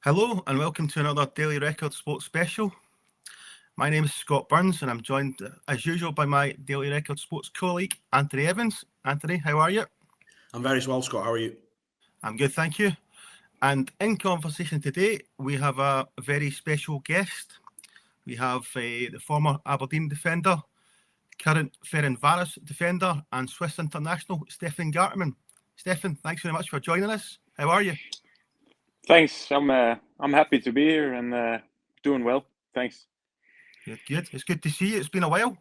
Hello and welcome to another Daily Record Sports Special. My name is Scott Burns and I'm joined as usual by my Daily Record Sports colleague Anthony Evans. Anthony, how are you? I'm very well, Scott. How are you? I'm good, thank you. And in conversation today, we have a very special guest. We have the former Aberdeen defender, current Ferencvaros defender and Swiss international, Stefan Gartenmann. Stefan, thanks very much for joining us. How are you? Thanks. I'm happy to be here and doing well. Thanks. Good. It's good to see you. It's been a while.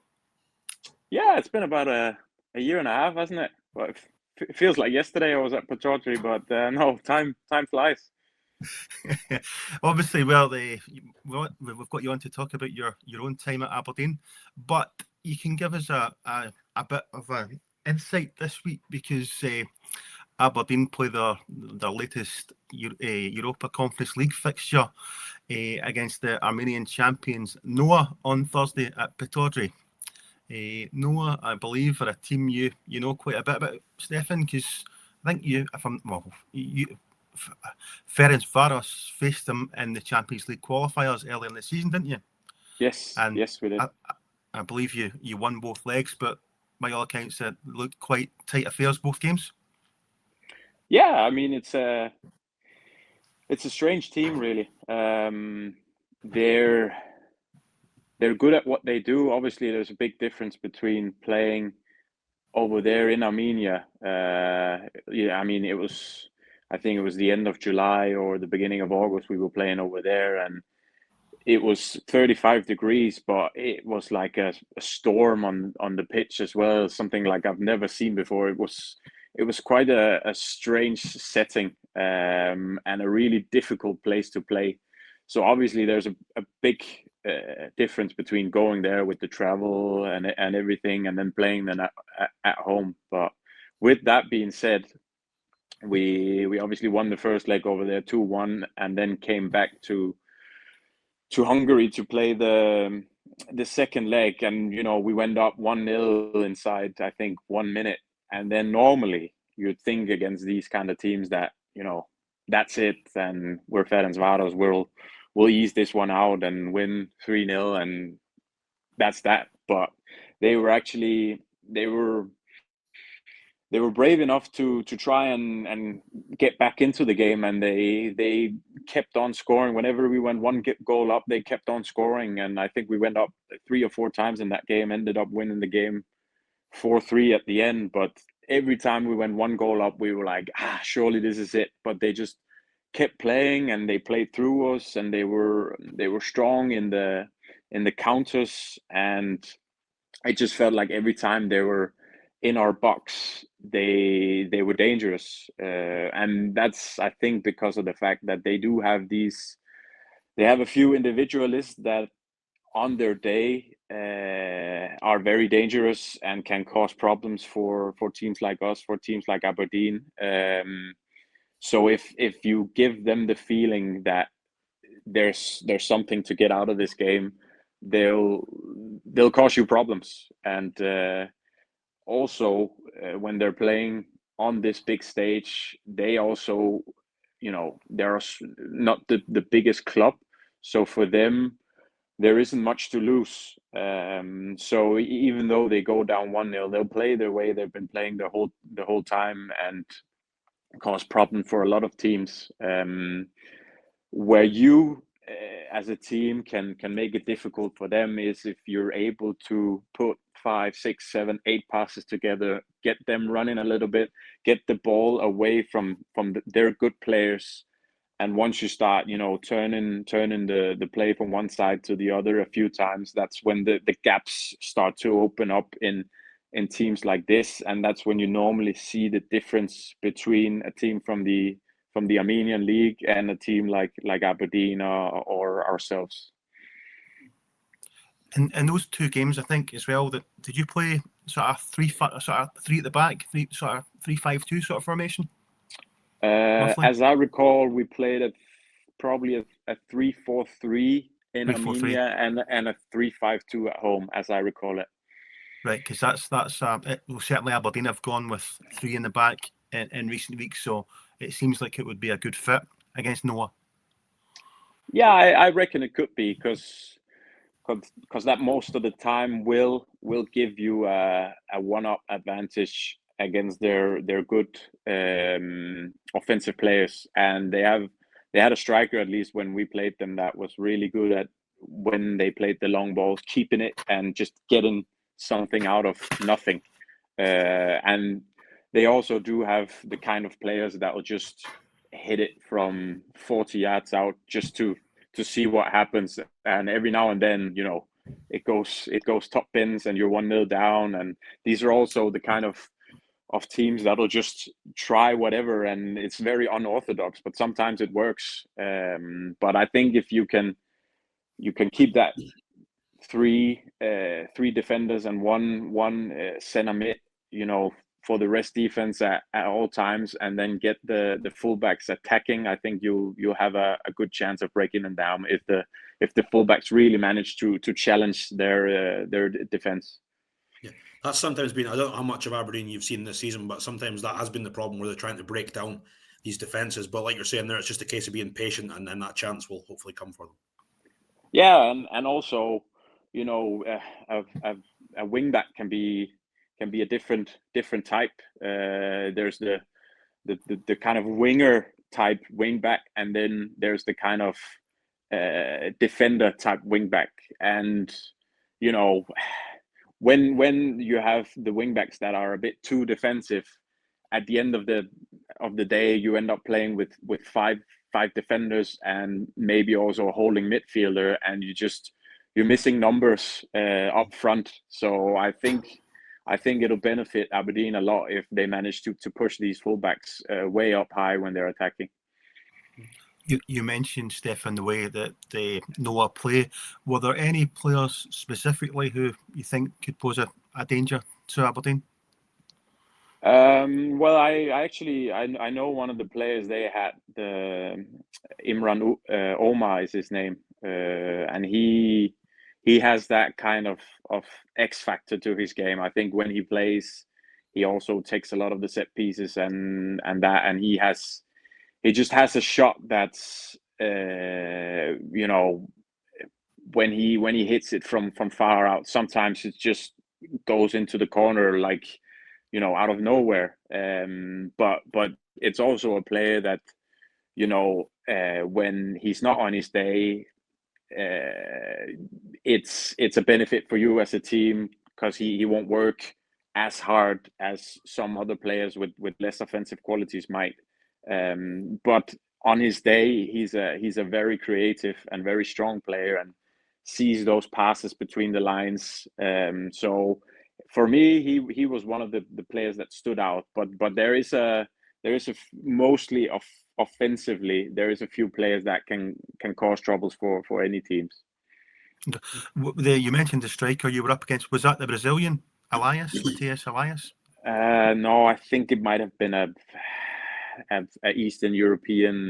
Yeah, it's been about a year and a half, hasn't it? Well, it feels like yesterday I was at Pittodrie, but no, time flies. Obviously, well, we've got you on to talk about your own time at Aberdeen, but you can give us a bit of an insight this week because Aberdeen play their latest Europa Conference League fixture against the Armenian champions Noah on Thursday at Pittodrie. Noah, I believe, are a team you know quite a bit about, Stefan, because I think Ferencvaros faced them in the Champions League qualifiers earlier in the season, didn't you? Yes, yes, we did. I believe you won both legs, but by all accounts, it looked quite tight affairs both games. Yeah, I mean it's a strange team, really. They're good at what they do. Obviously, there's a big difference between playing over there in Armenia. I mean, I think it was the end of July or the beginning of August we were playing over there, and it was 35 degrees, but it was like a storm on the pitch as well, something like I've never seen before. It was quite a strange setting and a really difficult place to play. So obviously there's a big difference between going there with the travel and everything and then playing them at home. But with that being said, we obviously won the first leg over there 2-1 and then came back to Hungary to play the second leg, and we went up 1-0 inside I think 1 minute, and then normally you'd think against these kind of teams that that's it, and we're Ferencvaros, we'll ease this one out and win 3-0 and that's that. But they were brave enough to try and get back into the game, and they kept on scoring. Whenever we went one goal up, they kept on scoring, and I think we went up 3 or 4 times in that game, ended up winning the game 4-3 at the end. But every time we went one goal up, we were like, surely this is it. But they just kept playing, and they played through us, and they were strong in the counters, and it just felt like every time they were in our box, they were dangerous, and that's, I think, because of the fact that they have a few individualists that on their day are very dangerous and can cause problems for teams like us, for teams like Aberdeen. So if you give them the feeling that there's something to get out of this game, they'll cause you problems. And also, when they're playing on this big stage, they also, they're not the biggest club. So for them, there isn't much to lose. So even though they go down 1-0, they'll play their way. They've been playing the whole time and cause problem for a lot of teams. Where you, as a team, can make it difficult for them is if you're able to put 5, 6, 7, 8 passes together, get them running a little bit, get the ball away from their good players. And once you start, turning the play from one side to the other a few times, that's when the gaps start to open up in teams like this. And that's when you normally see the difference between a team from the Armenian league and a team like Aberdeen or ourselves. In those 2 games, I think as well, that did you play sort of three at the back, sort of 3-5-2 sort of formation? As I recall, we played probably a 3-4-3 in Armenia and a 3-5-2 at home, as I recall it. Right, because that's certainly Aberdeen have gone with 3 in the back in recent weeks, so it seems like it would be a good fit against Noah. Yeah, I reckon it could be because that most of the time will give you a one-up advantage against their good offensive players, and they had a striker, at least when we played them, that was really good at, when they played the long balls, keeping it and just getting something out of nothing. And they also do have the kind of players that will just hit it from 40 yards out just to see what happens. And every now and then, it goes top pins and you're 1-0 down. And these are also the kind of teams that'll just try whatever, and it's very unorthodox, but sometimes it works. But I think if you can keep that three defenders and one center mid, for the rest defense at all times, and then get the fullbacks attacking, I think you'll have a good chance of breaking them down if the fullbacks really manage to challenge their defense. Yeah, that's sometimes been, I don't know how much of Aberdeen you've seen this season, but sometimes that has been the problem, where they're trying to break down these defences. But like you're saying there, it's just a case of being patient, and then that chance will hopefully come for them. Yeah, and also, a wing back can be a different type. There's the kind of winger type wing back, and then there's the kind of defender type wing back. And when you have the wing backs that are a bit too defensive, at the end of the day, you end up playing with five defenders and maybe also a holding midfielder, and you're missing numbers up front. So I think it'll benefit Aberdeen a lot if they manage to push these fullbacks way up high when they're attacking. You mentioned, Stefan, the way that they Noah play. Were there any players specifically who you think could pose a danger to Aberdeen? Well, I know one of the players they had, the Imran Omar is his name, and he has that kind of X factor to his game. I think when he plays, he also takes a lot of the set pieces and he just has a shot that's when he hits it from far out, sometimes it just goes into the corner like, out of nowhere. But it's also a player that, when he's not on his day, it's a benefit for you as a team, because he won't work as hard as some other players with less offensive qualities might. But on his day, he's a very creative and very strong player, and sees those passes between the lines. So for me, he was one of the players that stood out. But there is mostly offensively, there is a few players that can cause troubles for any teams. You mentioned the striker you were up against. Was that the Brazilian Matthias Elias? No, I think it might have been a Eastern European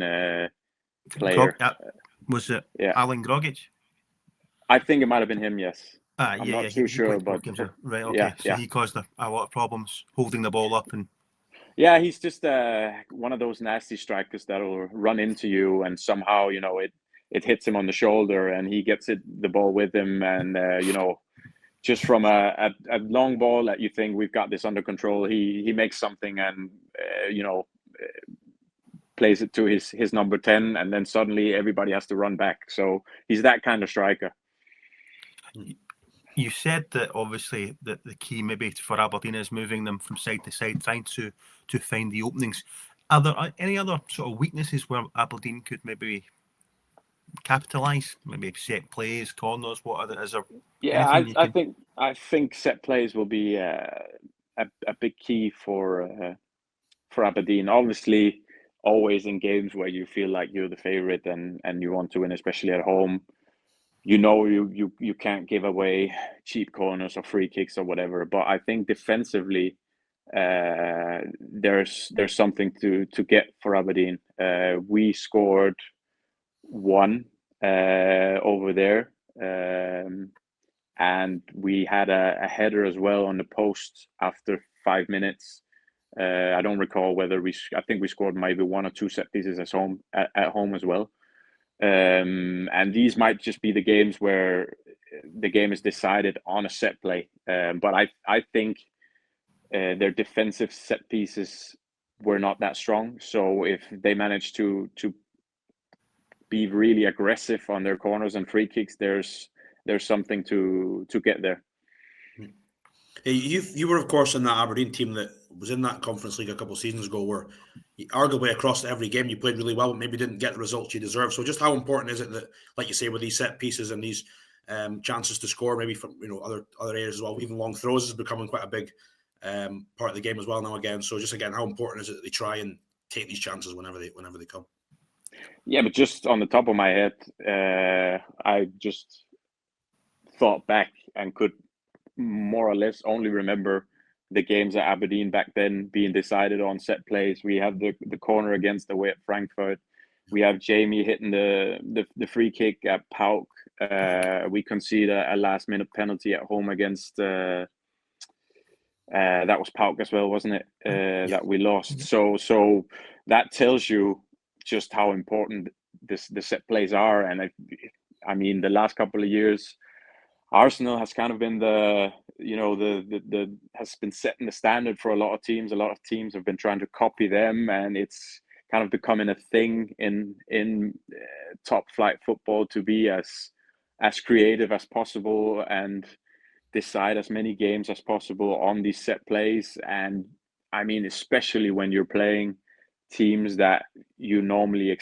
player. Was it Yeah. Alan Grogic? I think it might have been him, yes. I'm not too sure, but right, okay. Yeah, so he caused a lot of problems holding the ball up, and yeah, he's just one of those nasty strikers that'll run into you, and somehow it hits him on the shoulder, and he gets the ball with him, and just from a long ball that you think we've got this under control, he makes something, and plays it to his number 10, and then suddenly everybody has to run back. So he's that kind of striker. You said that obviously that the key maybe for Aberdeen is moving them from side to side, trying to find the openings. Are there any other sort of weaknesses where Aberdeen could maybe capitalise? Maybe set plays, corners. What is there? Yeah, I think set plays will be a big key for Aberdeen. Obviously, always in games where you feel like you're the favourite and you want to win, especially at home, you can't give away cheap corners or free kicks or whatever. But I think defensively, there's something to get for Aberdeen. We scored one over there, and we had a header as well on the post after 5 minutes. I don't recall whether I think we scored maybe one or two set pieces at home as well. And these might just be the games where the game is decided on a set play. But I think their defensive set pieces were not that strong. So if they manage to be really aggressive on their corners and free kicks, there's something to get there. You were, of course, in that Aberdeen team that was in that Conference League a couple of seasons ago, where arguably across every game you played really well, but maybe didn't get the results you deserve. So just how important is it that, like you say, with these set pieces and these chances to score, maybe from other areas as well, even long throws is becoming quite a big part of the game as well now again. So just again, how important is it that they try and take these chances whenever they come? Yeah, but just on the top of my head, I just thought back and could more or less only remember the games at Aberdeen back then being decided on set plays. We have the corner against away at Frankfurt. We have Jamie hitting the free kick at Pauk. We concede a last minute penalty at home against that was Pauk as well, wasn't it? That we lost. So that tells you just how important the set plays are. And I mean, the last couple of years, Arsenal has kind of been the has been setting the standard for a lot of teams. A lot of teams have been trying to copy them, and it's kind of becoming a thing in top flight football to be as creative as possible and decide as many games as possible on these set plays. And I mean, especially when you're playing teams that you normally you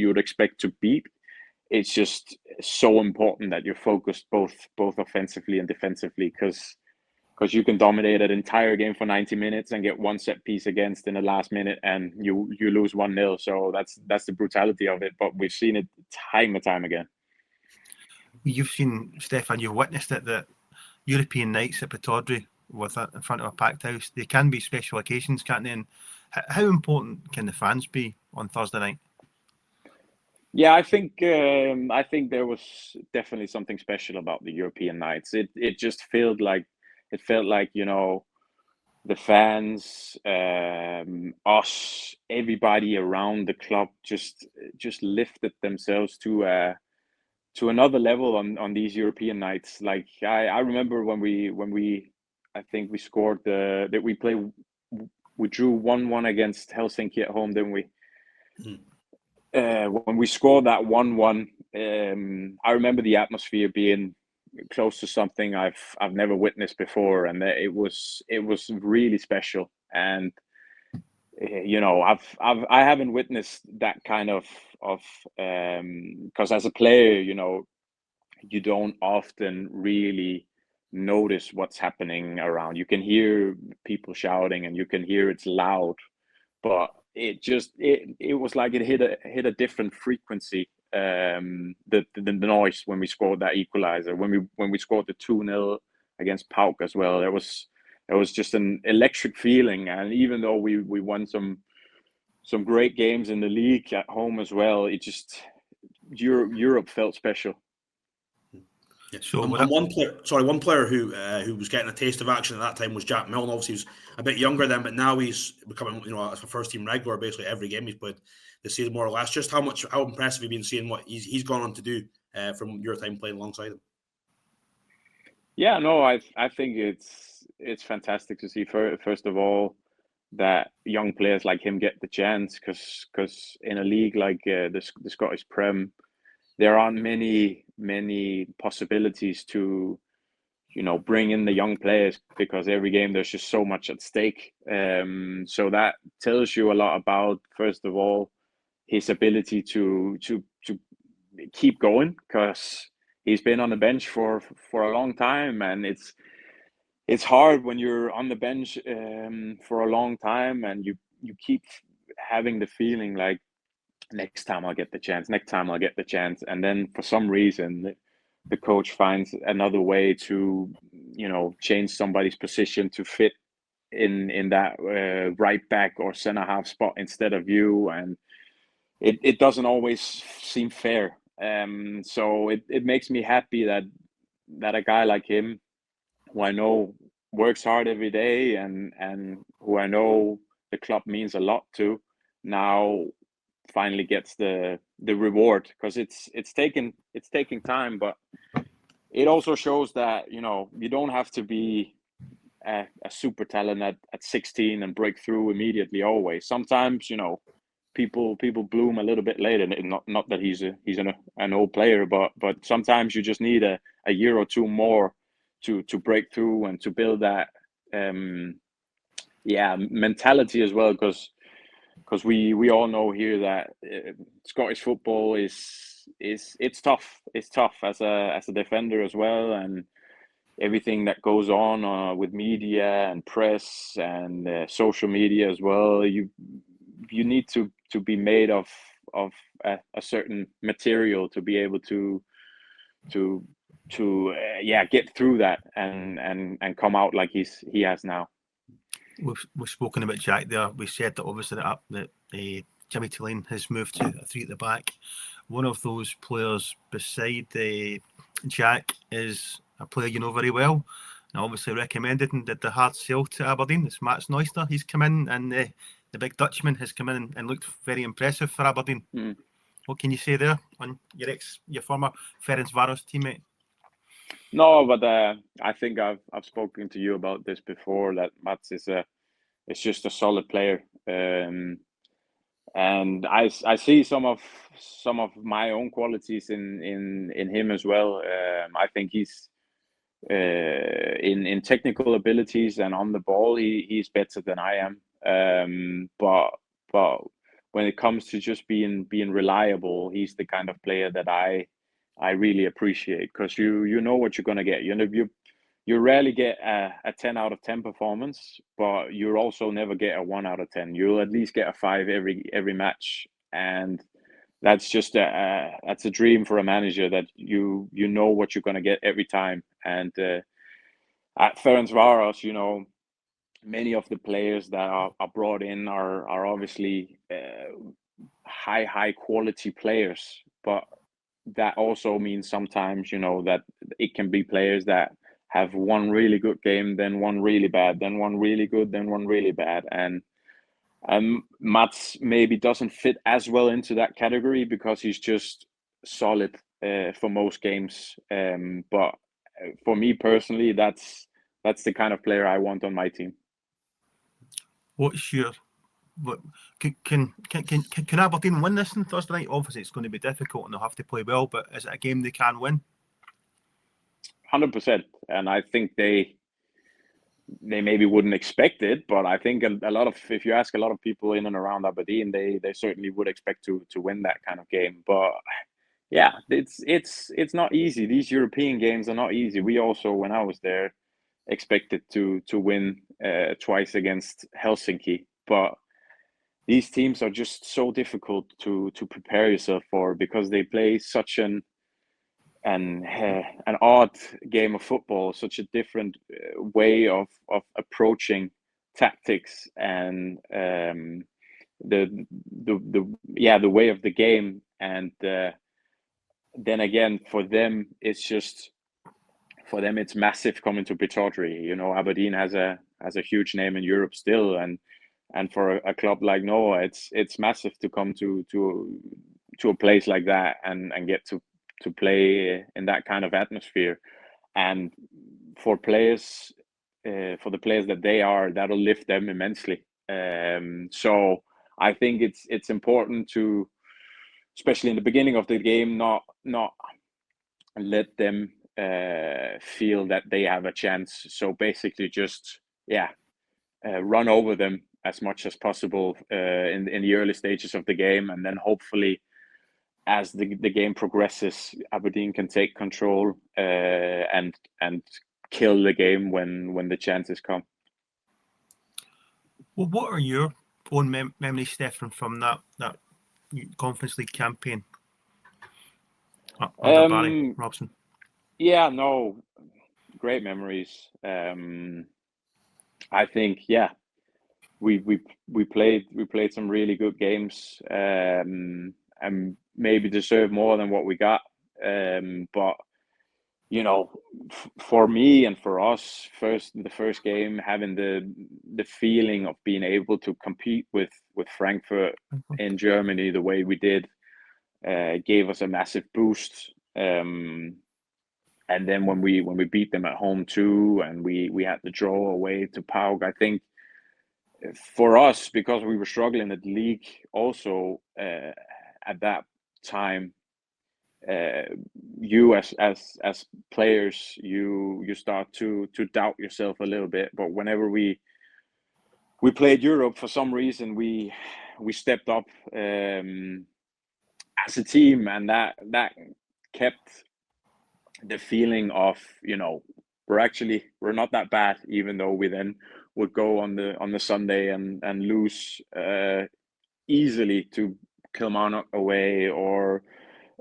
would expect to beat. It's just so important that you're focused both offensively and defensively, because you can dominate an entire game for 90 minutes and get one set piece against in the last minute and you lose 1-0. So that's the brutality of it. But we've seen it time and time again. You've seen, Stefan, you've witnessed it, that European nights at Pittodrie with it in front of a packed house, they can be special occasions, can't they? And how important can the fans be on Thursday night? Yeah, I think there was definitely something special about the European nights. It just felt like the fans, us, everybody around the club just lifted themselves to another level on these European nights. Like I remember when we I think we scored we drew 1-1 against Helsinki at home, didn't we? When we scored that 1-1, I remember the atmosphere being close to something I've never witnessed before, and it was really special. And I haven't witnessed that kind of because as a player, you don't often really notice what's happening around. You can hear people shouting and you can hear it's loud, but it was like it hit a different frequency. The noise when we scored that equalizer, when we scored the 2-0 against Pauk as well, there was just an electric feeling. And even though we won some great games in the league at home as well, it just Europe felt special. Yeah. So one player who was getting a taste of action at that time was Jack Milne. Obviously, he was a bit younger then, but now he's becoming a first team regular basically every game he's played this season, more or less. Just how impressive have you been seeing what he's gone on to do from your time playing alongside him? Yeah, no, I think it's fantastic to see. First of all, that young players like him get the chance, because in a league like the Scottish Prem, there aren't many possibilities to bring in the young players, because every game there's just so much at stake. So that tells you a lot about, first of all, his ability to keep going, because he's been on the bench for a long time, and it's hard when you're on the bench for a long time and you keep having the feeling like, next time I'll get the chance. And then for some reason, the coach finds another way to, change somebody's position to fit in that right back or center half spot instead of you. And it doesn't always seem fair. So it makes me happy that a guy like him, who I know works hard every day and who I know the club means a lot to, now finally gets the reward, because it's taking time, but it also shows that you don't have to be a super talent at 16 and break through immediately always. Sometimes people bloom a little bit later. Not that he's an old player, but sometimes you just need a year or two more to break through and to build that mentality as well, because we all know here that Scottish football is it's tough. It's tough as a defender as well, and everything that goes on with media and press and social media as well. You need to be made of a certain material to be able to get through that and come out like he has now. We've spoken about Jack there. We said that obviously that Jimmy Tulane has moved to a 3 at the back. One of those players beside Jack is a player you know very well, and obviously recommended and did the hard sell to Aberdeen. It's Mats Neuster. He's come in, and the big Dutchman has come in and looked very impressive for Aberdeen. Mm. What can you say there on your former Ferencvaros teammate? No, but I think I've spoken to you about this before, that Mats is just a solid player, and I see some of my own qualities in him as well. I think he's in technical abilities and on the ball, he's better than I am. But when it comes to just being reliable, he's the kind of player that I really appreciate, because you know what you're going to get. You rarely get a 10 out of 10 performance, but you also never get a 1 out of 10. You'll at least get a 5 every match, and that's just that's a dream for a manager, that you know what you're going to get every time. And at Ferencvaros, many of the players that are brought in are obviously high quality players, but that also means sometimes that it can be players that have one really good game, then one really bad, then one really good, then one really bad. And Mats maybe doesn't fit as well into that category because he's just solid for most games. But for me personally, that's the kind of player I want on my team. What's your can Aberdeen win this on Thursday night? Obviously, it's going to be difficult and they'll have to play well, but is it a game they can win? 100%, and I think they maybe wouldn't expect it, but I think a lot of, if you ask a lot of people in and around Aberdeen, they certainly would expect to win that kind of game. But yeah, it's not easy. These European games are not easy. We also, when I was there, expected to win twice against Helsinki, but these teams are just so difficult to prepare yourself for, because they play such an odd game of football, such a different way of approaching tactics and the way of the game. And then again, for them it's massive coming to Pittodrie. Aberdeen has a huge name in Europe still, and for a club like Noah, it's massive to come to a place like that and get to play in that kind of atmosphere. And for players, for the players that they are, that'll lift them immensely. So I think it's important to, especially in the beginning of the game, not let them feel that they have a chance. So basically just run over them as much as possible in the early stages of the game, and then hopefully as the game progresses, Aberdeen can take control and kill the game when the chances come. Well, what are your own memories, Stefan, from that Conference League campaign under Barry Robson? Yeah, no, great memories. I think we played some really good games, and maybe deserve more than what we got. But for me and for us, the first game, having the feeling of being able to compete with Frankfurt in Germany the way we did, gave us a massive boost. And then when we beat them at home too, and we had the draw away to PAOK, I think for us, because we were struggling at the league also at that time, you as players, you start to doubt yourself a little bit. But whenever we played Europe, for some reason we stepped up as a team, and that kept the feeling of, we're not that bad, even though we then would go on the Sunday and lose easily to Kilmarnock away, or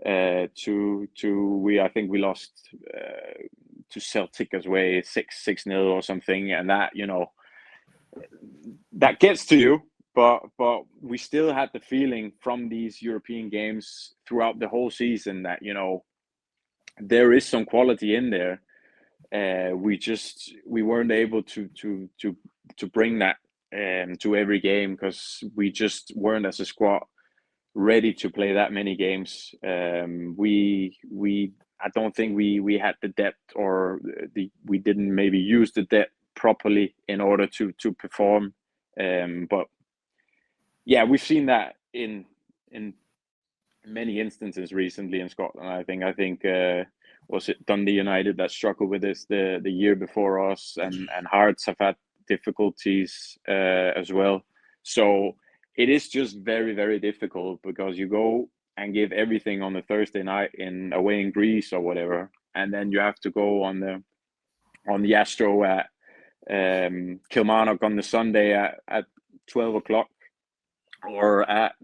I think we lost to Celtic as way 6-0 or something, and that that gets to you. But we still had the feeling from these European games throughout the whole season that there is some quality in there. We weren't able to bring that to every game, because we just weren't, as a squad, ready to play that many games. I don't think we had the depth, or we didn't maybe use the depth properly in order to perform. But yeah, we've seen that in many instances recently in Scotland. I think was it Dundee United that struggled with this the year before us, and Hearts have had difficulties as well. So it is just very, very difficult, because you go and give everything on the Thursday night away in Greece or whatever, and then you have to go on the Astro at Kilmarnock on the Sunday at 12 o'clock, or at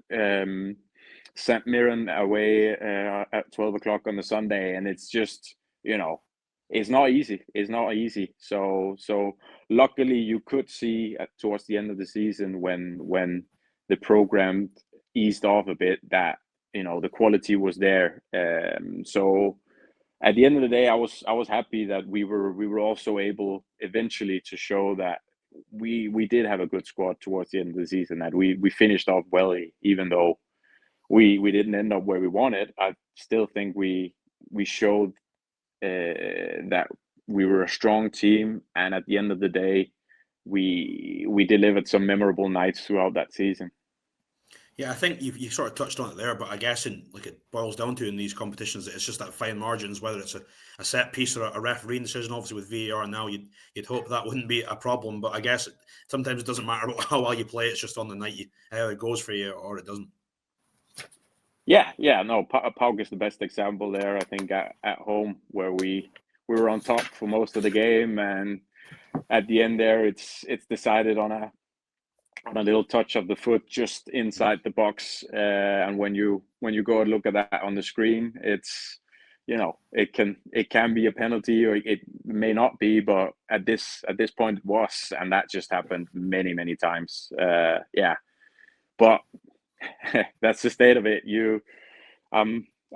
St Mirren away at 12 o'clock on the Sunday, and it's just it's not easy. So luckily you could see towards the end of the season, when the program eased off a bit, that the quality was there. So at the end of the day, I was happy that we were also able eventually to show that we did have a good squad towards the end of the season, that we finished off well, even though we didn't end up where we wanted. I still think we showed that we were a strong team, and at the end of the day, we delivered some memorable nights throughout that season. Yeah, I think you sort of touched on it there, but I guess it boils down to in these competitions that it's just that fine margins, whether it's a set piece or a refereeing decision. Obviously, with VAR now, you'd hope that wouldn't be a problem, but I guess sometimes it doesn't matter how well you play. It's just on the night how it goes for you, or it doesn't. Yeah, no, PAOK is the best example there. I think at home, where we were on top for most of the game, and at the end there, it's decided on a little touch of the foot just inside the box, and when you go and look at that on the screen, it's it can be a penalty, or it may not be, but at this point it was, and that just happened many times. But that's the state of it.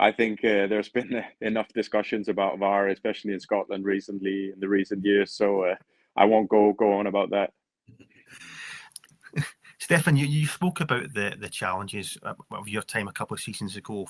I think there's been enough discussions about VAR, especially in Scotland recently, in the recent years, so I won't go on about that. Stefan, you spoke about the challenges of your time a couple of seasons ago,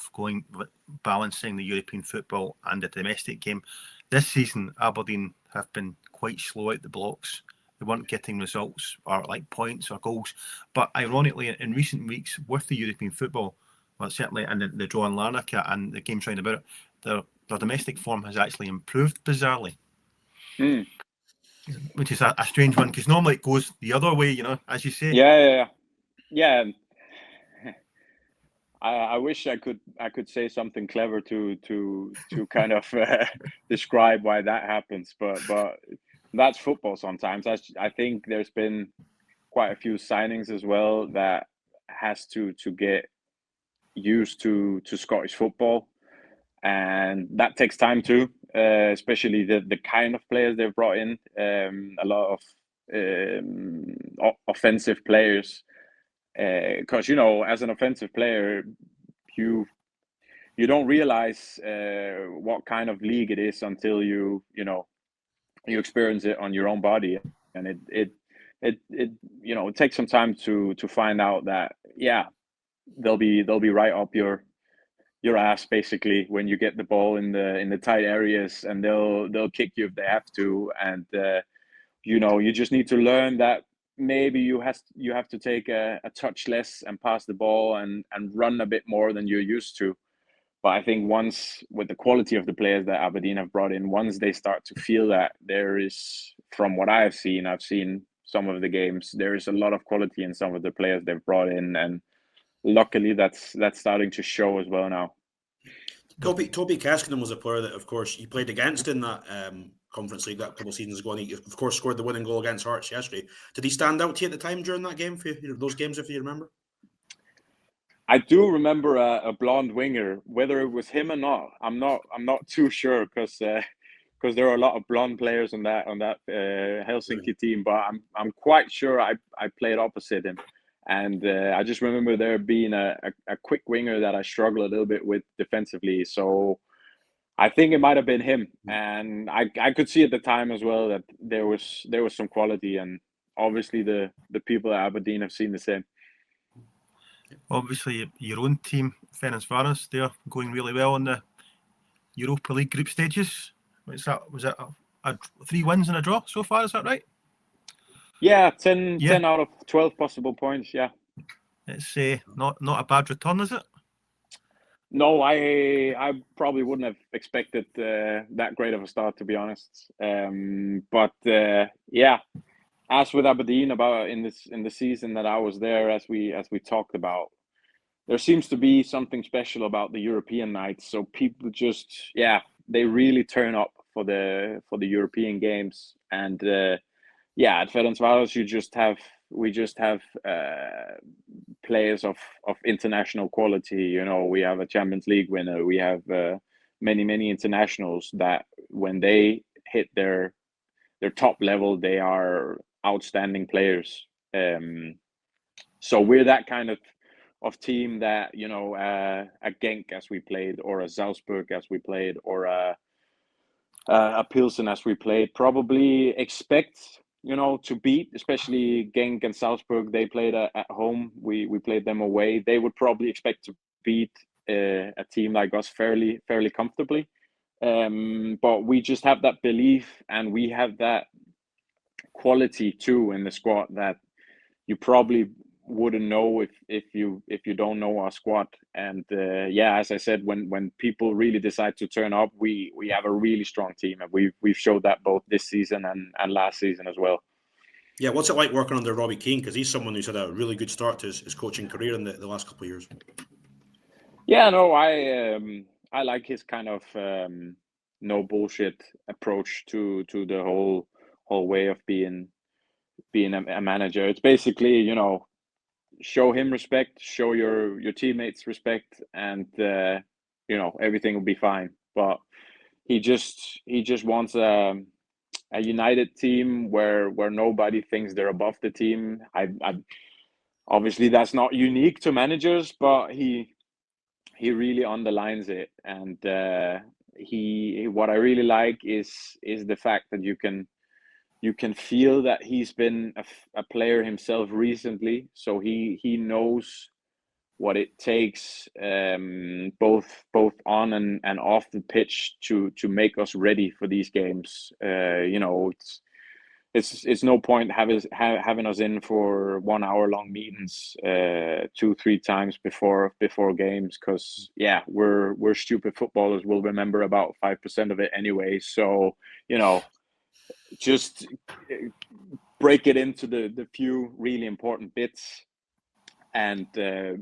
balancing the European football and the domestic game. This season, Aberdeen have been quite slow out the blocks. They weren't getting results, or like points or goals. But ironically, in recent weeks, with the European football, well, certainly, and the draw in Larnaca and the games round about it, their domestic form has actually improved bizarrely. Which is a strange one, because normally it goes the other way, as you say. Yeah. I wish I could say something clever to kind of describe why that happens, but that's football sometimes. I think there's been quite a few signings as well that has to get used to Scottish football, and that takes time too, especially the kind of players they've brought in, a lot of offensive players, because as an offensive player, you you don't realize what kind of league it is until you experience it on your own body, and it it takes some time to find out that they'll be right up your ass basically when you get the ball in the tight areas, and they'll kick you if they have to, and you just need to learn that maybe you have to take a touch less and pass the ball and run a bit more than you're used to. But I think once, with the quality of the players that Aberdeen have brought in, once they start to feel that there is, from what I've seen some of the games, there is a lot of quality in some of the players they've brought in, and luckily that's starting to show as well now. Toby Kaskinen was a player that, of course, you played against in that Conference League that couple of seasons ago, and he, of course, scored the winning goal against Hearts yesterday. Did he stand out to you at the time during that game, for you, those games, if you remember? I do remember a blonde winger. Whether it was him or not, I'm not too sure, because there are a lot of blonde players on that Helsinki team. But I'm quite sure I played opposite him, and I just remember there being a quick winger that I struggled a little bit with defensively. So I think it might have been him, and I could see at the time as well that there was some quality, and obviously the people at Aberdeen have seen the same. Obviously, your own team, Ferencvaros, they're going really well in the Europa League group stages. Was it a 3 wins and a draw so far? Is that right? Yeah, 10 out of 12 possible points. Yeah, it's not a bad return, is it? No, I probably wouldn't have expected that great of a start, to be honest. But as with Aberdeen, about in the season that I was there, as we talked about, there seems to be something special about the European nights. So people just they really turn up for the European games, and at Ferencvaros we just have players of international quality. We have a Champions League winner. We have many internationals that, when they hit their top level, they are outstanding players. So we're that kind of team that, a Genk as we played, or a Salzburg as we played, or a Pilsen as we played, probably expect to beat, especially Genk and Salzburg. They played at home. We played them away. They would probably expect to beat a team like us fairly comfortably. But we just have that belief, and we have that quality too in the squad that you probably wouldn't know if you don't know our squad. And as I said, when people really decide to turn up, we have a really strong team, and we've showed that both this season and last season as well. Yeah, what's it like working under Robbie Keane? Because he's someone who's had a really good start to his coaching career in the last couple of years. Yeah, no, I like his kind of no bullshit approach to the whole way of being a manager. It's basically, show him respect, show your teammates respect, and everything will be fine. But he just wants a united team where nobody thinks they're above the team. I obviously that's not unique to managers, but he really underlines it. And what I really like is the fact that you can feel that he's been a player himself recently, so he knows what it takes, both on and off the pitch, to make us ready for these games. It's no point having us in for 1 hour long meetings 2-3 times before games, because we're stupid footballers. We'll remember about 5% of it anyway. So just break it into the few really important bits, and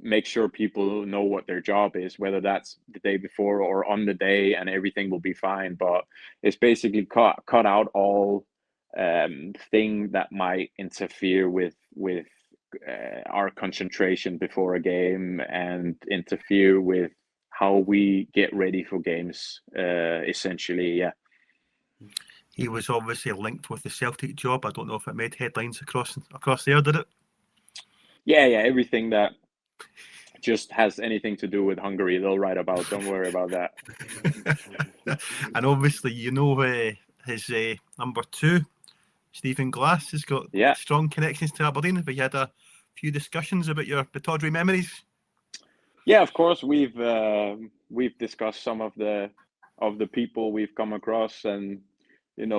make sure people know what their job is, whether that's the day before or on the day, and everything will be fine. But it's basically cut out all thing that might interfere with our concentration before a game, and interfere with how we get ready for games, essentially. He was obviously linked with the Celtic job. I don't know if it made headlines across there, did it? Yeah, everything that just has anything to do with Hungary, they'll write about. Don't worry about that. And obviously, his number 2, Stephen Glass, has got strong connections to Aberdeen. Have you had a few discussions about your Pittodrie memories? Yeah, of course. We've discussed some of the people we've come across, and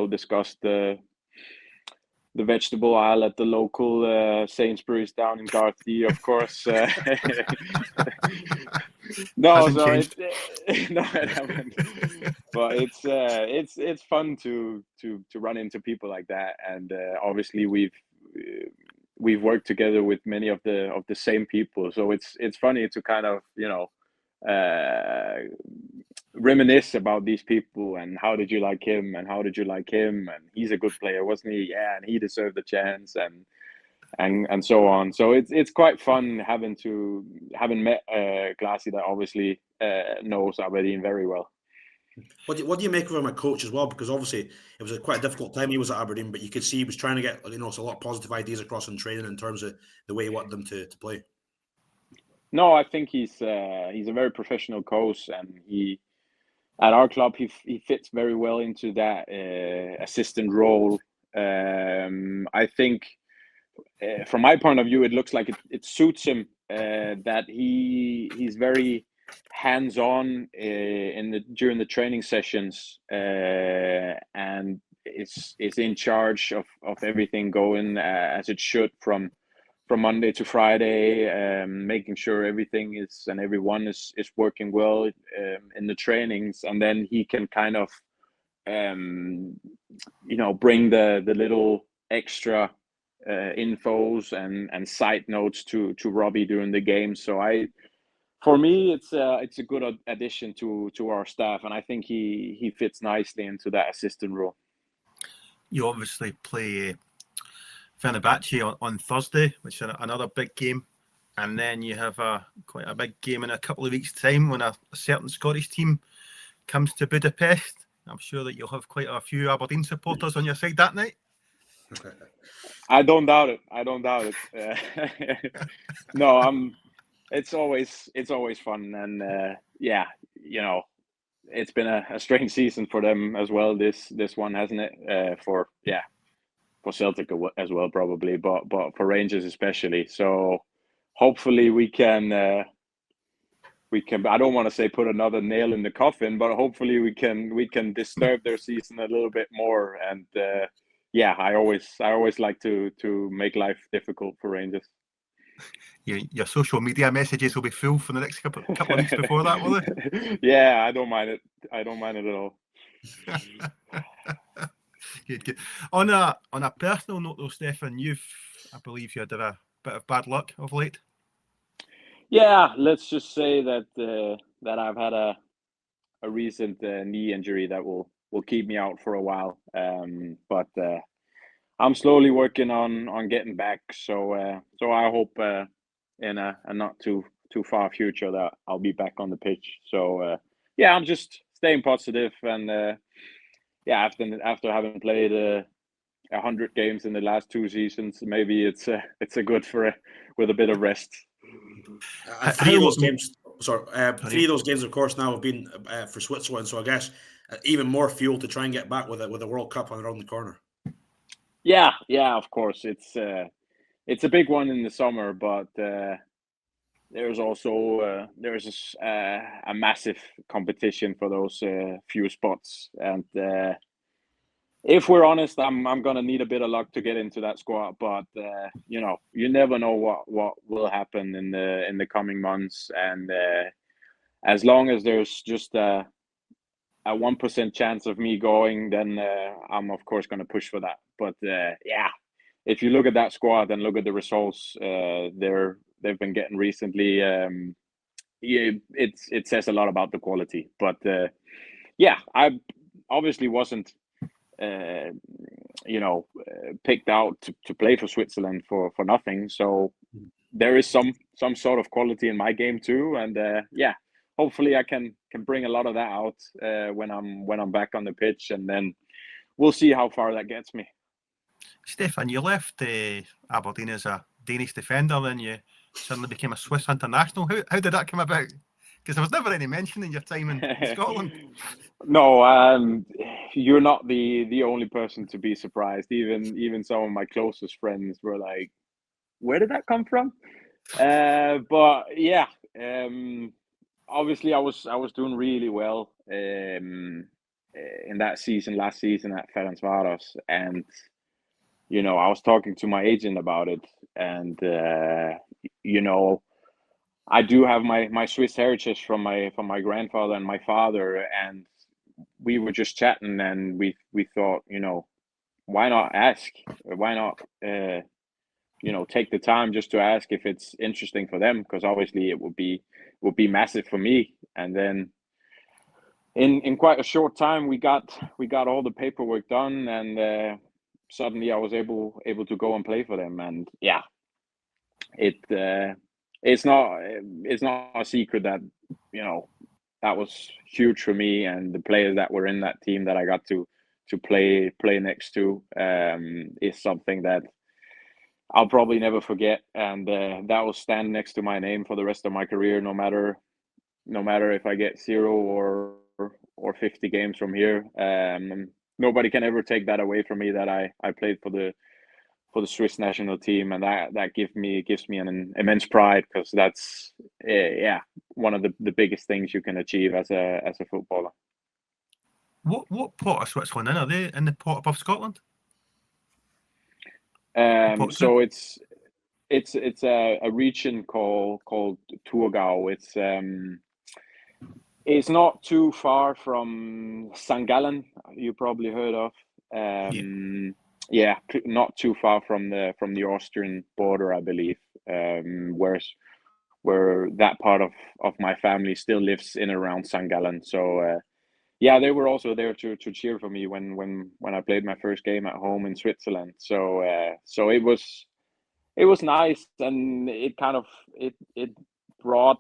discussed the vegetable aisle at the local Sainsbury's down in Garthy, of course. No, so no, it haven't. But it's fun to run into people like that, and obviously we've worked together with many of the same people, so it's funny to kind of reminisce about these people, and how did you like him, and how did you like him, and he's a good player, wasn't he? Yeah, and he deserved the chance, and so on. So it's quite fun having met Glassy, that obviously knows Aberdeen very well. What do you make of him as a coach as well? Because obviously it was quite a difficult time he was at Aberdeen, but you could see he was trying to get a lot of positive ideas across in training in terms of the way he wanted them to play. No, I think he's a very professional coach, and at our club he fits very well into that assistant role. I think from my point of view, it looks like it suits him, that he's very hands-on during the training sessions, and is in charge of everything going as it should from Monday to Friday, making sure everything and everyone is working well in the trainings, and then he can kind of bring the little extra infos and side notes to Robbie during the game. So for me, it's a good addition to our staff, and I think he fits nicely into that assistant role. You obviously play Ferencvaros on Thursday, which is another big game, and then you have quite a big game in a couple of weeks' time when a certain Scottish team comes to Budapest. I'm sure that you'll have quite a few Aberdeen supporters on your side that night. I don't doubt it. No, it's always fun, and it's been a strange season for them as well. This one, hasn't it? For Celtic as well, probably, but for Rangers especially. So hopefully we can. I don't want to say put another nail in the coffin, but hopefully we can disturb their season a little bit more. And I always like to make life difficult for Rangers. Your social media messages will be full for the next couple of weeks before that, will they? Yeah, I don't mind it. I don't mind it at all. Good. On a personal note, though, Stefan, I believe you had a bit of bad luck of late. Yeah, let's just say that I've had a recent knee injury that will keep me out for a while. But I'm slowly working on getting back. So I hope in a not too far future that I'll be back on the pitch. So I'm just staying positive, and after having played 100 games in the last 2 seasons, maybe it's a good with a bit of rest. 3 of those games. Sorry, 3 of those games, of course, now have been for Switzerland. So I guess even more fuel to try and get back with a World Cup around the corner. Yeah, of course, it's a big one in the summer, but there's also a massive competition for those few spots, and if we're honest, I'm gonna need a bit of luck to get into that squad. But you never know what will happen in the coming months, and as long as there's just a 1% chance of me going, then I'm of course gonna push for that. But if you look at that squad and look at the results they've been getting recently, it says a lot about the quality. But I obviously wasn't picked out to play for Switzerland for nothing. So there is some sort of quality in my game too, and hopefully I can bring a lot of that out when I'm back on the pitch, and then we'll see how far that gets me. Stefan, you left Aberdeen as a Danish defender, then you suddenly became a Swiss international. How did that come about? Because there was never any mention in your time in Scotland. No, you're not the only person to be surprised. Even some of my closest friends were like, "Where did that come from?" But yeah, obviously I was doing really well in that season, last season at Ferencvaros, and I was talking to my agent about it, and I do have my Swiss heritage from my grandfather and my father, and we were just chatting, and we thought, why not ask? Why not, take the time just to ask if it's interesting for them? Because obviously it would be massive for me. And then in quite a short time, we got all the paperwork done, and suddenly I was able to go and play for them. And yeah, it's not a secret that that was huge for me, and the players that were in that team that I got to play next to is something that I'll probably never forget, and that will stand next to my name for the rest of my career, no matter if I get 0 or 50 games from here. Nobody can ever take that away from me, that I played for the Swiss national team, and that gives me an immense pride, because that's one of the biggest things you can achieve as a footballer. What part of Switzerland are they in? The part above Scotland? So it's a region called Thurgau. It's not too far from St. Gallen, you probably heard of. Yeah, not too far from the Austrian border, I believe. Where that part of my family still lives in around St. Gallen. So yeah, they were also there to cheer for me when I played my first game at home in Switzerland. So it was nice, and it kind of it brought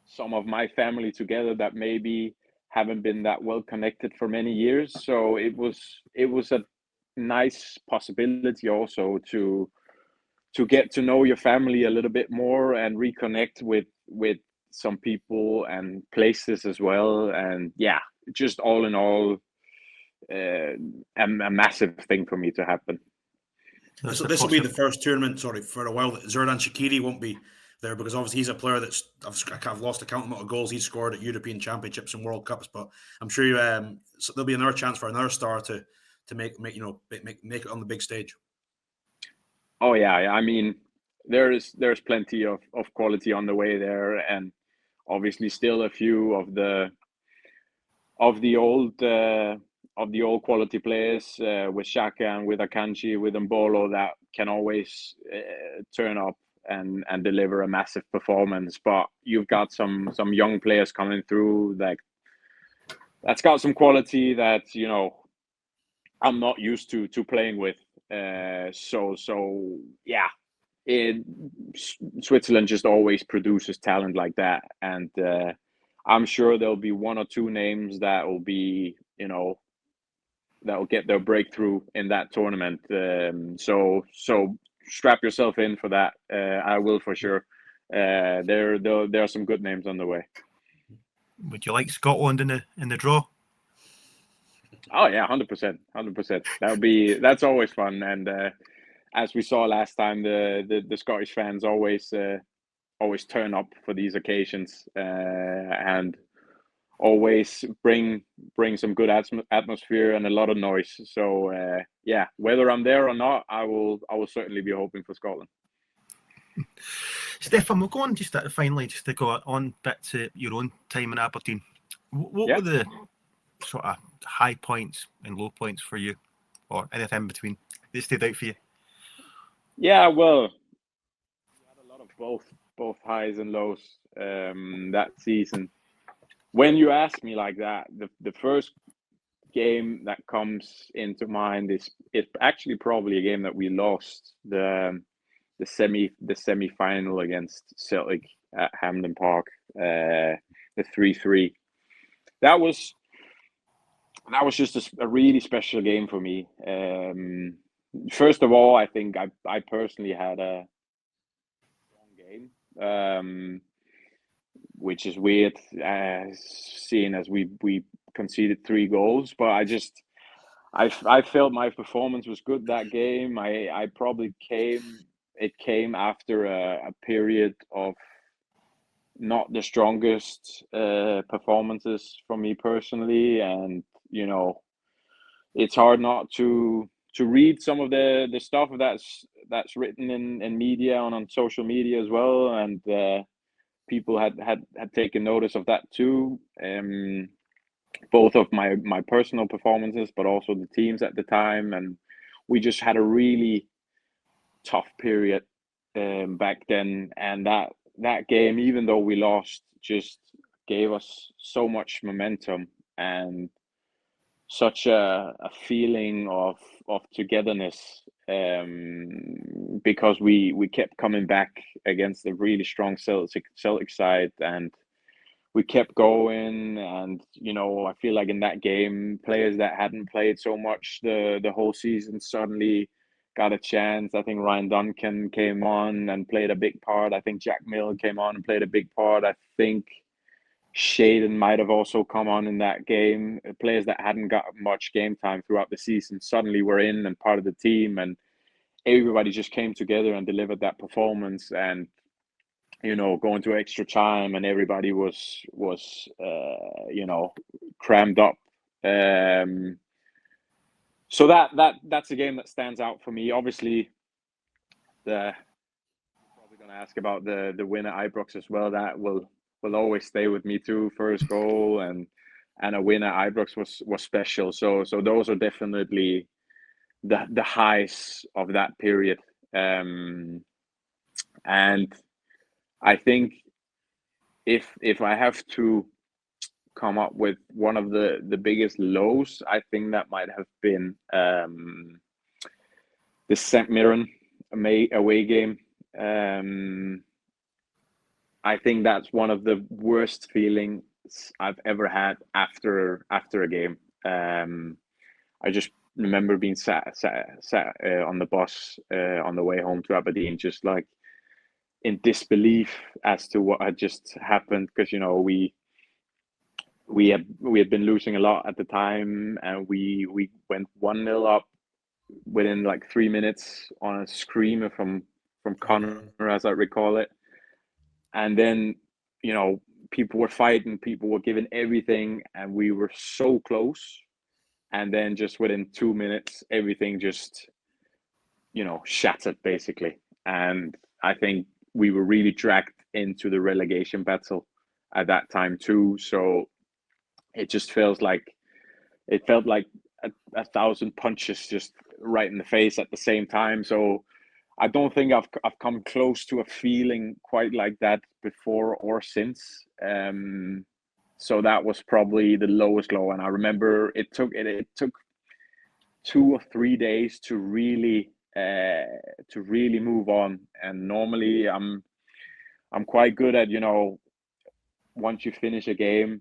some of my family together that maybe haven't been that well connected for many years. So it was a nice possibility also to get to know your family a little bit more and reconnect with some people and places as well. And yeah, just all in all, a massive thing for me to happen. So this will be the first tournament, for a while that Xherdan Shaqiri won't be there, because obviously he's a player that's I've lost the count amount of goals he's scored at European Championships and World Cups. But I'm sure so there'll be another chance for another star to make it on the big stage. Oh yeah, I mean, there's plenty of quality on the way there, and obviously still a few of the old quality players with Xhaka and with Akanji, with Mbolo, that can always turn up and deliver a massive performance. But you've got some young players coming through that's got some quality that I'm not used to playing with. So yeah, Switzerland just always produces talent like that, and I'm sure there'll be one or two names that will be that will get their breakthrough in that tournament. So strap yourself in for that. I will for sure. There are some good names on the way. Would you like Scotland in the draw? Oh yeah, 100%. That's always fun, and as we saw last time, the Scottish fans always turn up for these occasions, and always bring some good atmosphere and a lot of noise. So yeah, whether I'm there or not, I will certainly be hoping for Scotland. Stefan, we'll go on finally just to go on bit to your own time in Aberdeen. What were the sort of high points and low points for you, or anything in between that stayed out for you? Yeah, well, we had a lot of both highs and lows that season. When you ask me like that, the first game that comes into mind is actually probably a game that we lost, the semi-final against Celtic at Hampden Park, the 3-3. That was just a really special game for me. First of all, I think I personally had a which is weird, seeing as we conceded 3 goals. But I felt my performance was good that game. I probably came after a period of not the strongest performances for me personally, and it's hard not to read some of the stuff that's written in media and on social media as well, and people had taken notice of that too, both of my personal performances but also the teams at the time, and we just had a really tough period back then, and that game, even though we lost, just gave us so much momentum and such a feeling of togetherness, because we kept coming back against a really strong Celtic side, and we kept going. And I feel like in that game, players that hadn't played so much the whole season suddenly got a chance. I think Ryan Duncan came on and played a big part. I think Jack Mill came on and played a big part. I think Shaden might have also come on in that game. Players that hadn't got much game time throughout the season suddenly were in and part of the team, and everybody just came together and delivered that performance. And going to extra time, and everybody was crammed up. So that's a game that stands out for me. Obviously, you're probably going to ask about the win at Ibrox as well. That will always stay with me too. First goal and a win at Ibrox was special. So those are definitely the highs of that period. And I think if I have to come up with one of the biggest lows, I think that might have been the St. Mirren away game. I think that's one of the worst feelings I've ever had after a game. I just remember being sat on the bus on the way home to Aberdeen, just like in disbelief as to what had just happened, because we had been losing a lot at the time, and we went 1-0 up within like 3 minutes on a screamer from Connor, as I recall it. And then, people were fighting, people were giving everything, and we were so close. And then just within 2 minutes, everything just, shattered basically. And I think we were really dragged into the relegation battle at that time too. So it just felt like a 1,000 punches just right in the face at the same time. So I don't think I've come close to a feeling quite like that before or since. So that was probably the lowest low, and I remember it took 2 or 3 days to really move on. And normally I'm quite good at once you finish a game,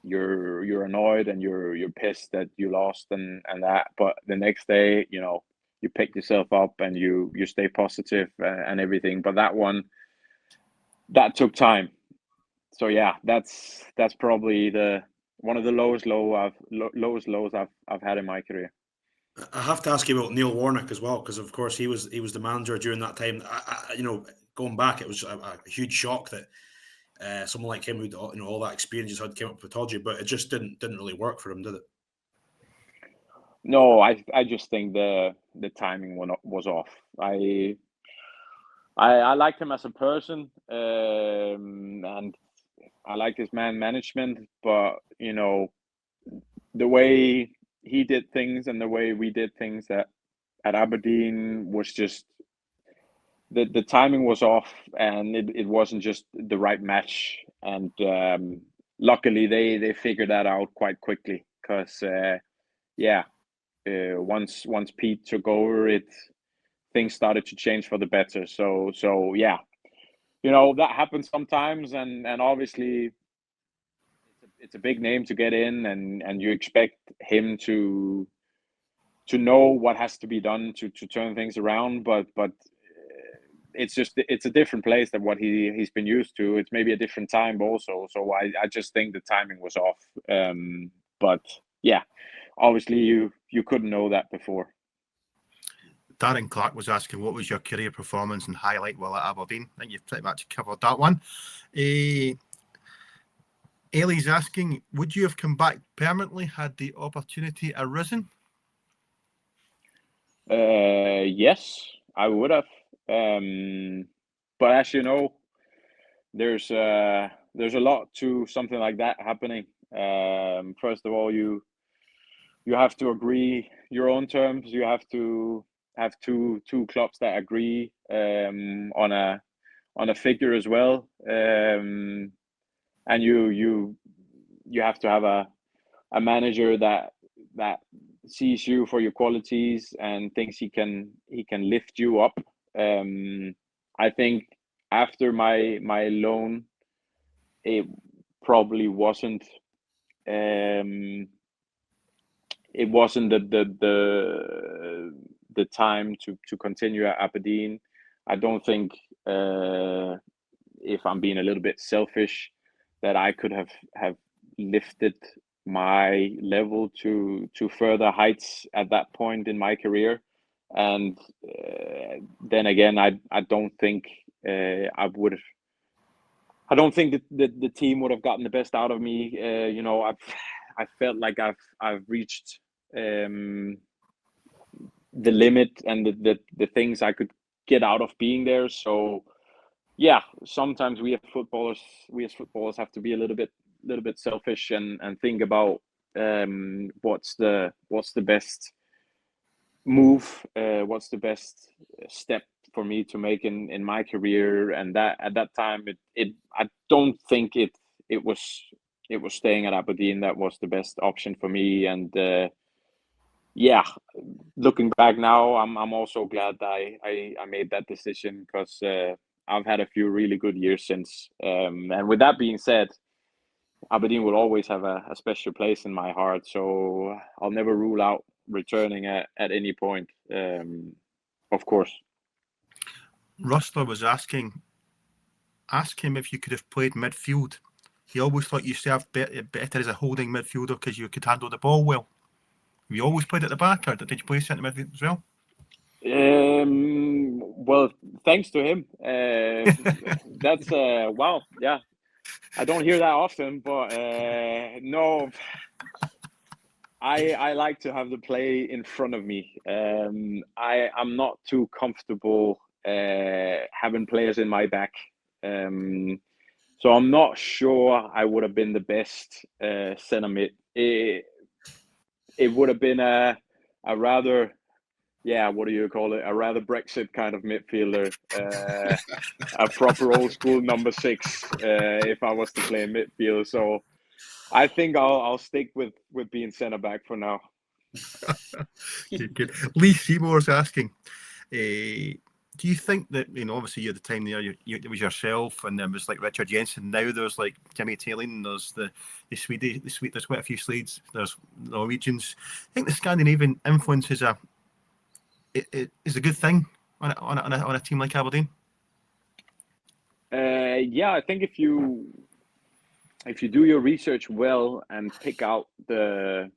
you're annoyed and you're pissed that you lost and that, but the next day you pick yourself up and you stay positive and everything. But that took time. So yeah, that's probably one of the lowest lows I've had in my career. I have to ask you about Neil Warnock as well, because of course he was the manager during that time. Going back, it was a huge shock that someone like him who all that experience he's had came up with Pittodrie, but it just didn't really work for him, did it? No, I just think the timing was off. I liked him as a person, and I liked his man management, but the way he did things and the way we did things at Aberdeen was just the timing was off, and it wasn't just the right match. And luckily they figured that out quite quickly, because once Pete took over, things started to change for the better. So yeah, that happens sometimes, and obviously it's a big name to get in, and you expect him to know what has to be done to turn things around, but it's a different place than what he's been used to. It's maybe a different time also. So I just think the timing was off. But yeah, obviously you couldn't know that before. Darren Clark was asking, what was your career performance and highlight while at Aberdeen? I think you've pretty much covered that one. Ellie's asking, would you have come back permanently had the opportunity arisen? Yes, I would have. But as you know, there's a lot to something like that happening. First of all, you have to agree your own terms. You have to have two clubs that agree on a figure as well. And you have to have a manager that sees you for your qualities and thinks he can lift you up. I think after my loan, it probably wasn't it wasn't the time to continue at Aberdeen. I don't think, if I'm being a little bit selfish, that I could have lifted my level to further heights at that point in my career. And then again, I don't think I would have. I don't think that the team would have gotten the best out of me. I felt like I've reached the limit and the things I could get out of being there. So yeah, sometimes we as footballers have to be a little bit selfish and think about what's the best move, what's the best step for me to make in my career. And that at that time, I don't think it was staying at Aberdeen that was the best option for me. And yeah, looking back now, I'm also glad that I made that decision, because I've had a few really good years since. And with that being said, Aberdeen will always have a special place in my heart. So I'll never rule out returning at any point, of course. Rustler was asking, ask him if you could have played midfield. He always thought you served better as a holding midfielder because you could handle the ball well. Have you always played at the back, or did you play centre midfield as well? Well, thanks to him. That's wow, yeah. I don't hear that often, but no, I like to have the play in front of me. I'm not too comfortable having players in my back. So I'm not sure I would have been the best centre mid. It would have been a rather, yeah, what do you call it? A rather Brexit kind of midfielder, a proper old school number 6. If I was to play in midfield, so I think I'll stick with being centre back for now. Good. Lee Seymour's asking, do you think that, obviously you had the time there, it was yourself, and there was like Richard Jensen. Now there's like Jimmy Taylin, there's the Swede, there's quite a few Swedes, there's Norwegians. I think the Scandinavian influence is a good thing on a team like Aberdeen. Yeah, I think if you do your research well and pick out the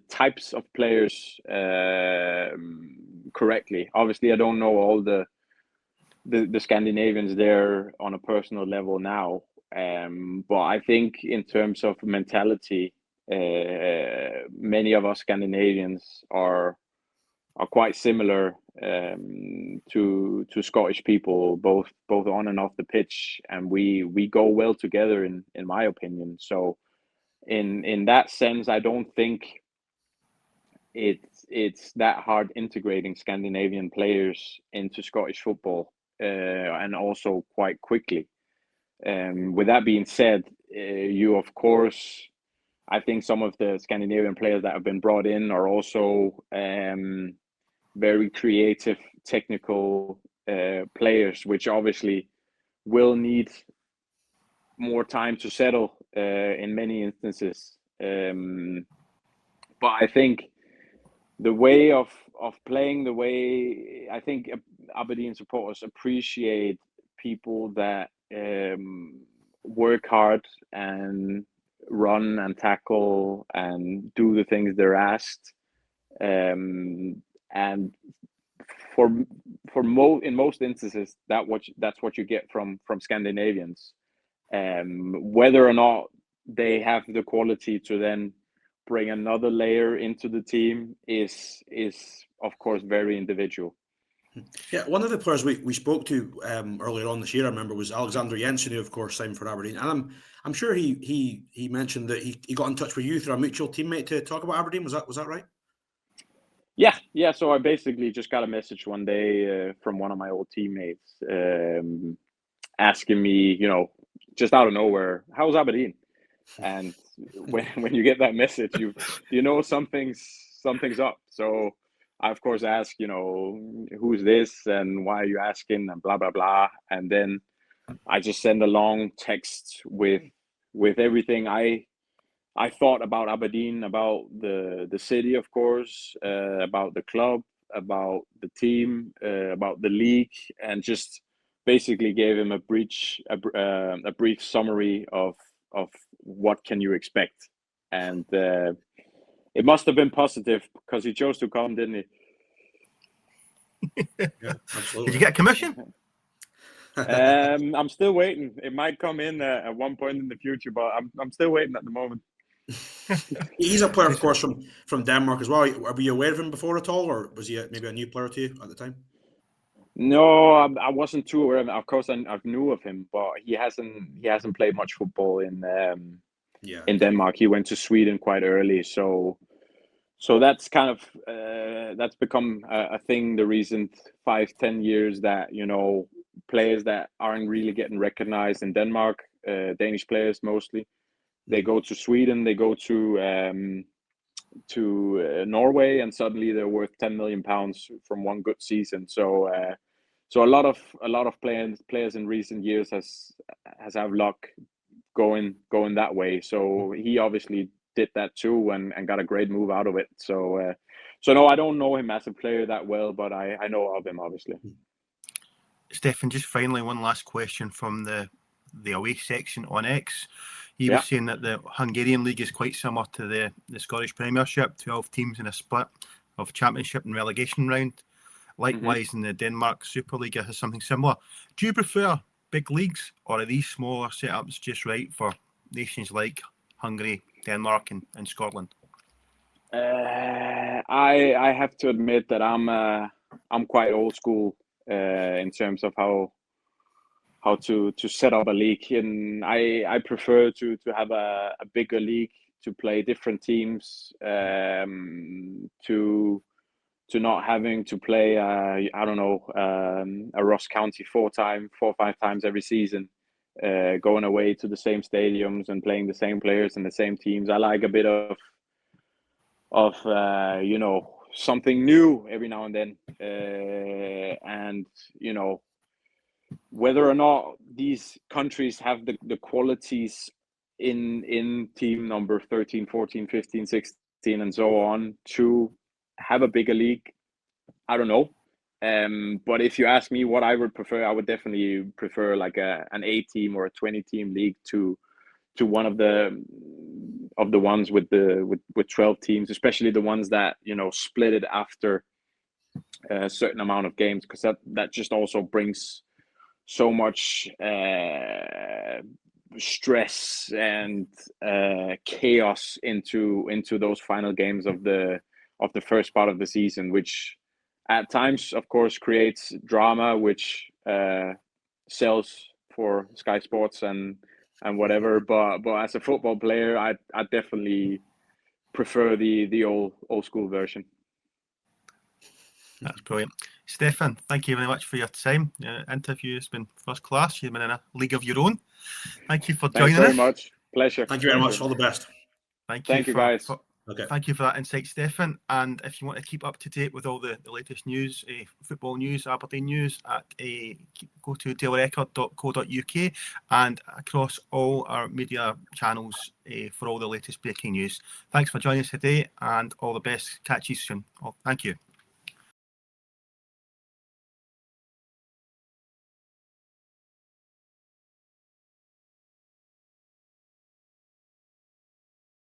types of players correctly. Obviously, I don't know all the Scandinavians there on a personal level now, but I think in terms of mentality, many of us Scandinavians are quite similar to Scottish people, both on and off the pitch, and we go well together in my opinion. So in that sense, I don't think it's that hard integrating Scandinavian players into Scottish football, and also quite quickly. With that being said, you of course, I think some of the Scandinavian players that have been brought in are also very creative, technical players, which obviously will need more time to settle in many instances. But I think the way of playing, I think Aberdeen supporters appreciate people that work hard and run and tackle and do the things they're asked. And in most instances, that's what you get from Scandinavians. Whether or not they have the quality to then bring another layer into the team is of course very individual. Yeah, one of the players we spoke to earlier on this year, I remember, was Alexander Jensen, who of course signed for Aberdeen, and I'm sure he mentioned that he got in touch with you through a mutual teammate to talk about Aberdeen. Was that right? Yeah. So I basically just got a message one day from one of my old teammates asking me, just out of nowhere, how's Aberdeen? And when you get that message, you know something's up. So I of course ask, who's this and why are you asking and blah blah blah. And then I just send a long text with everything I thought about Aberdeen, about the city, of course, about the club, about the team, about the league, and just basically gave him a brief summary of what can you expect. And it must have been positive because he chose to come, didn't he? Yeah, absolutely. Did you get a commission? I'm still waiting. It might come in at one point in the future, but I'm still waiting at the moment. He's a player, of course, from Denmark as well. Were you aware of him before at all, or was he maybe a new player to you at the time? No, I wasn't too aware of him. Of course, I knew of him, but he hasn't played much football in Denmark. He went to Sweden quite early, so that's kind of that's become a thing the recent 5-10 years, that players that aren't really getting recognized in Denmark, Danish players mostly, they go to Sweden, they go to Norway, and suddenly they're worth £10 million from one good season. So a lot of players in recent years has have luck going that way. So he obviously did that too and got a great move out of it. So no, I don't know him as a player that well, but I know of him obviously. Stefan, just finally, one last question from the away section on X. He was saying that the Hungarian league is quite similar to the Scottish Premiership, 12 teams in a split of championship and relegation round. Likewise, in the Denmark Superliga has something similar. Do you prefer big leagues, or are these smaller setups just right for nations like Hungary, Denmark, and Scotland? I have to admit that I'm quite old school in terms of how to set up a league, and I prefer to have a bigger league, to play different teams, to not having to play a Ross County 4 or 5 times every season, going away to the same stadiums and playing the same players and the same teams. I like a bit of something new every now and then, and whether or not these countries have the qualities in team number 13, 14, 15, 16 and so on to have a bigger league, I don't know. But if you ask me what I would prefer, I would definitely prefer like an 8 team or a 20 team league to one of the ones with 12 teams, especially the ones that split it after a certain amount of games, because that just also brings so much stress and chaos into those final games of the first part of the season, which at times of course creates drama, which sells for Sky Sports and whatever, but as a football player, I definitely prefer the old school version. That's brilliant. Stefan, thank you very much for your time. Interview has been first class. You've been in a league of your own. Thank you for joining us. Thanks very much. Pleasure. Thank you very much. All the best. Thank you guys. Okay. Thank you for that insight, Stefan. And if you want to keep up to date with all the latest news, football news, Aberdeen news, go to dailyrecord.co.uk and across all our media channels for all the latest breaking news. Thanks for joining us today, and all the best. Catch you soon. Thank you.